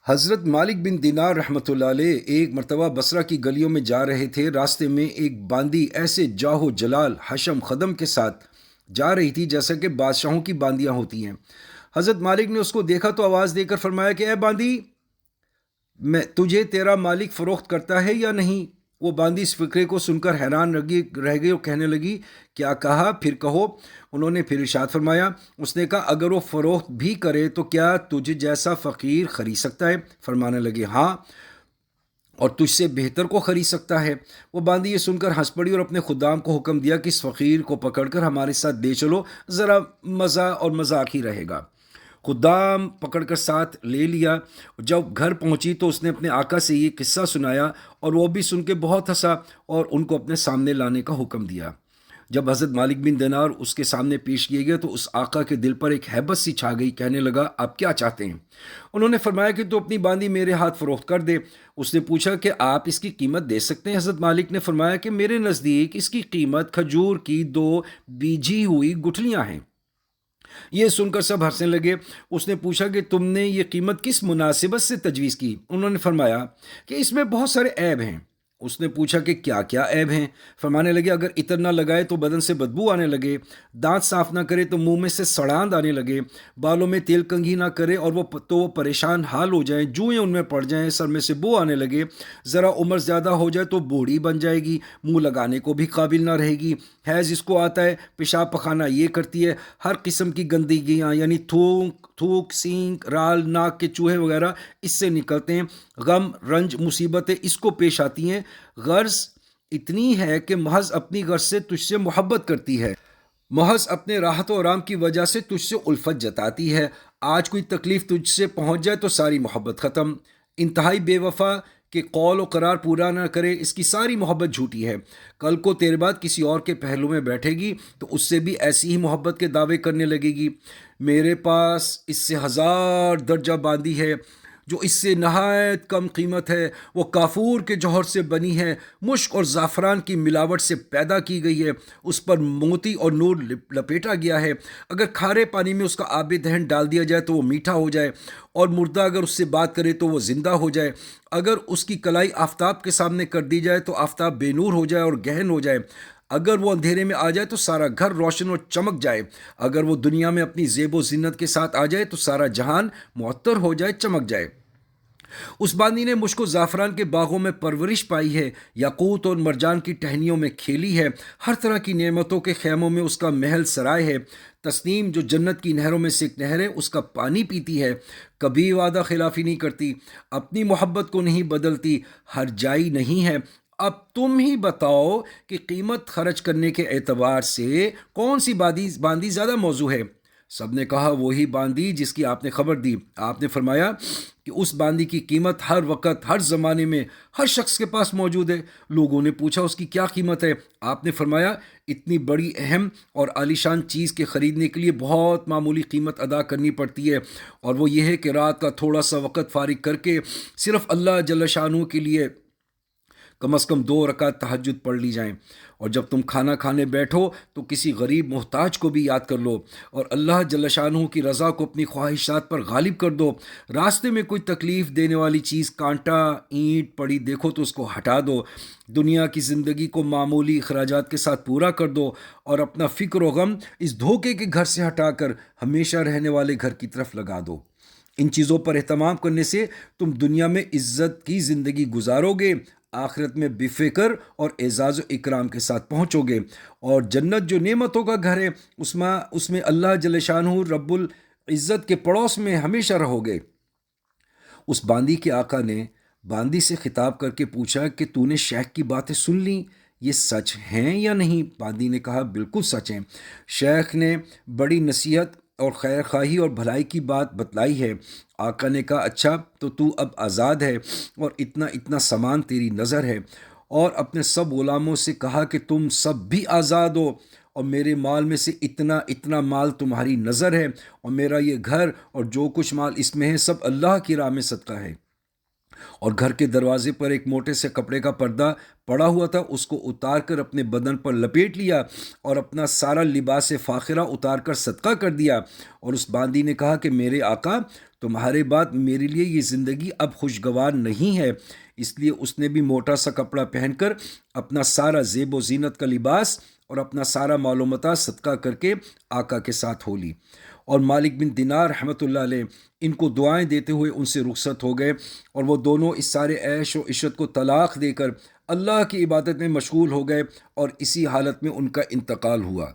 حضرت مالک بن دینار رحمۃ اللہ علیہ ایک مرتبہ بصرہ کی گلیوں میں جا رہے تھے۔ راستے میں ایک باندی ایسے جاہو جلال حشم خدم کے ساتھ جا رہی تھی جیسا کہ بادشاہوں کی باندیاں ہوتی ہیں۔ حضرت مالک نے اس کو دیکھا تو آواز دے کر فرمایا کہ اے باندی، میں تجھے تیرا مالک فروخت کرتا ہے یا نہیں؟ وہ باندی اس فقرے کو سن کر حیران رہ گئی اور کہنے لگی، کیا کہا؟ پھر کہو۔ انہوں نے پھر ارشاد فرمایا، اس نے کہا، اگر وہ فروخت بھی کرے تو کیا تجھ جیسا فقیر خرید سکتا ہے؟ فرمانے لگے، ہاں، اور تجھ سے بہتر کو خرید سکتا ہے۔ وہ باندی یہ سن کر ہنس پڑی اور اپنے خدام کو حکم دیا کہ اس فقیر کو پکڑ کر ہمارے ساتھ لے چلو، ذرا مزہ اور مذاق ہی رہے گا۔ خدام پکڑ کر ساتھ لے لیا۔ جب گھر پہنچی تو اس نے اپنے آقا سے یہ قصہ سنایا اور وہ بھی سن کے بہت ہنسا اور ان کو اپنے سامنے لانے کا حکم دیا۔ جب حضرت مالک بن دینار اس کے سامنے پیش کیے گئے تو اس آقا کے دل پر ایک ہیبت سی چھا گئی۔ کہنے لگا، آپ کیا چاہتے ہیں؟ انہوں نے فرمایا کہ تو اپنی باندی میرے ہاتھ فروخت کر دے۔ اس نے پوچھا کہ آپ اس کی قیمت دے سکتے ہیں؟ حضرت مالک نے فرمایا کہ میرے نزدیک اس کی قیمت کھجور کی 2 بیجھی ہوئی گٹھلیاں ہیں۔ یہ سن کر سب ہنسنے لگے۔ اس نے پوچھا کہ تم نے یہ قیمت کس مناسبت سے تجویز کی؟ انہوں نے فرمایا کہ اس میں بہت سارے عیب ہیں۔ اس نے پوچھا کہ کیا کیا عیب ہیں؟ فرمانے لگے، اگر عطر نہ لگائے تو بدن سے بدبو آنے لگے، دانت صاف نہ کرے تو منہ میں سے سڑاند آنے لگے، بالوں میں تیل کنگھی نہ کرے اور وہ پریشان حال ہو جائیں، جوئیں ان میں پڑ جائیں، سر میں سے بو آنے لگے، ذرا عمر زیادہ ہو جائے تو بوڑھی بن جائے گی، منہ لگانے کو بھی قابل نہ رہے گی، حیض اس کو آتا ہے، پیشاب پخانہ یہ کرتی ہے، ہر قسم کی گندگیاں یعنی تھوک، سینک، رال، ناک کے چوہے وغیرہ اس سے نکلتے ہیں، غم، رنج، مصیبتیں اس کو پیش آتی ہیں، غرض اتنی ہے کہ محض اپنی غرض سے تجھ سے محبت کرتی ہے، محض اپنے راحت و آرام کی وجہ سے تجھ سے الفت جتاتی ہے، آج کوئی تکلیف تجھ سے پہنچ جائے تو ساری محبت ختم، انتہائی بے وفا کہ قول و قرار پورا نہ کرے، اس کی ساری محبت جھوٹی ہے، کل کو تیرے بعد کسی اور کے پہلو میں بیٹھے گی تو اس سے بھی ایسی ہی محبت کے دعوے کرنے لگے گی۔ میرے پاس اس سے 1000 درجہ باندی ہے جو اس سے نہایت کم قیمت ہے، وہ کافور کے جوہر سے بنی ہے، مشک اور زعفران کی ملاوٹ سے پیدا کی گئی ہے، اس پر موتی اور نور لپیٹا گیا ہے، اگر کھارے پانی میں اس کا آب دہن ڈال دیا جائے تو وہ میٹھا ہو جائے، اور مردہ اگر اس سے بات کرے تو وہ زندہ ہو جائے، اگر اس کی کلائی آفتاب کے سامنے کر دی جائے تو آفتاب بے نور ہو جائے اور گہن ہو جائے، اگر وہ اندھیرے میں آ جائے تو سارا گھر روشن اور چمک جائے، اگر وہ دنیا میں اپنی زیب و زینت کے ساتھ آ جائے تو سارا جہان معطر ہو جائے، چمک جائے۔ اس باندی نے مشک و زعفران کے باغوں میں پرورش پائی ہے، یاقوت اور مرجان کی ٹہنیوں میں کھیلی ہے، ہر طرح کی نعمتوں کے خیموں میں اس کا محل سرائے ہے، تسنیم جو جنت کی نہروں میں سے ایک نہر ہے اس کا پانی پیتی ہے، کبھی وعدہ خلافی نہیں کرتی، اپنی محبت کو نہیں بدلتی، ہر جائی نہیں ہے۔ اب تم ہی بتاؤ کہ قیمت خرچ کرنے کے اعتبار سے کون سی باندی زیادہ موزوں ہے؟ سب نے کہا، وہی باندی جس کی آپ نے خبر دی۔ آپ نے فرمایا کہ اس باندی کی قیمت ہر وقت، ہر زمانے میں، ہر شخص کے پاس موجود ہے۔ لوگوں نے پوچھا، اس کی کیا قیمت ہے؟ آپ نے فرمایا، اتنی بڑی اہم اور عالیشان چیز کے خریدنے کے لیے بہت معمولی قیمت ادا کرنی پڑتی ہے، اور وہ یہ ہے کہ رات کا تھوڑا سا وقت فارغ کر کے صرف اللہ جل شانہ کے لیے کم از کم 2 رکعت تہجد پڑھ لی جائیں، اور جب تم کھانا کھانے بیٹھو تو کسی غریب محتاج کو بھی یاد کر لو، اور اللہ جل شانہ کی رضا کو اپنی خواہشات پر غالب کر دو۔ راستے میں کوئی تکلیف دینے والی چیز، کانٹا، اینٹ پڑی دیکھو تو اس کو ہٹا دو، دنیا کی زندگی کو معمولی اخراجات کے ساتھ پورا کر دو، اور اپنا فکر و غم اس دھوکے کے گھر سے ہٹا کر ہمیشہ رہنے والے گھر کی طرف لگا دو۔ ان چیزوں پر اہتمام کرنے سے تم دنیا میں عزت کی زندگی گزارو گے، آخرت میں بے فکر اور اعزاز و اکرام کے ساتھ پہنچو گے، اور جنت جو نعمتوں کا گھر ہے اس میں اللہ جل شانہ رب العزت کے پڑوس میں ہمیشہ رہو گے۔ اس باندی کے آقا نے باندی سے خطاب کر کے پوچھا کہ تو نے شیخ کی باتیں سن لیں، یہ سچ ہیں یا نہیں؟ باندی نے کہا، بالکل سچ ہیں۔ شیخ نے بڑی نصیحت اور خیر خواہی اور بھلائی کی بات بتلائی ہے۔ آقا نے کہا، اچھا تو اب آزاد ہے اور اتنا اتنا سامان تیری نظر ہے، اور اپنے سب غلاموں سے کہا کہ تم سب بھی آزاد ہو، اور میرے مال میں سے اتنا اتنا مال تمہاری نظر ہے، اور میرا یہ گھر اور جو کچھ مال اس میں ہے سب اللہ کی راہ میں صدقہ ہے۔ اور گھر کے دروازے پر ایک موٹے سے کپڑے کا پردہ پڑا ہوا تھا، اس کو اتار کر اپنے بدن پر لپیٹ لیا اور اپنا سارا لباس فاخرہ اتار کر صدقہ کر دیا۔ اور اس باندی نے کہا کہ میرے آقا، تمہارے بعد میرے لیے یہ زندگی اب خوشگوار نہیں ہے۔ اس لیے اس نے بھی موٹا سا کپڑا پہن کر اپنا سارا زیب و زینت کا لباس اور اپنا سارا مال و متاع صدقہ کر کے آقا کے ساتھ ہو لی۔ اور مالک بن دینار رحمۃ اللہ علیہ ان کو دعائیں دیتے ہوئے ان سے رخصت ہو گئے، اور وہ دونوں اس سارے عیش و عشرت کو طلاق دے کر اللہ کی عبادت میں مشغول ہو گئے، اور اسی حالت میں ان کا انتقال ہوا۔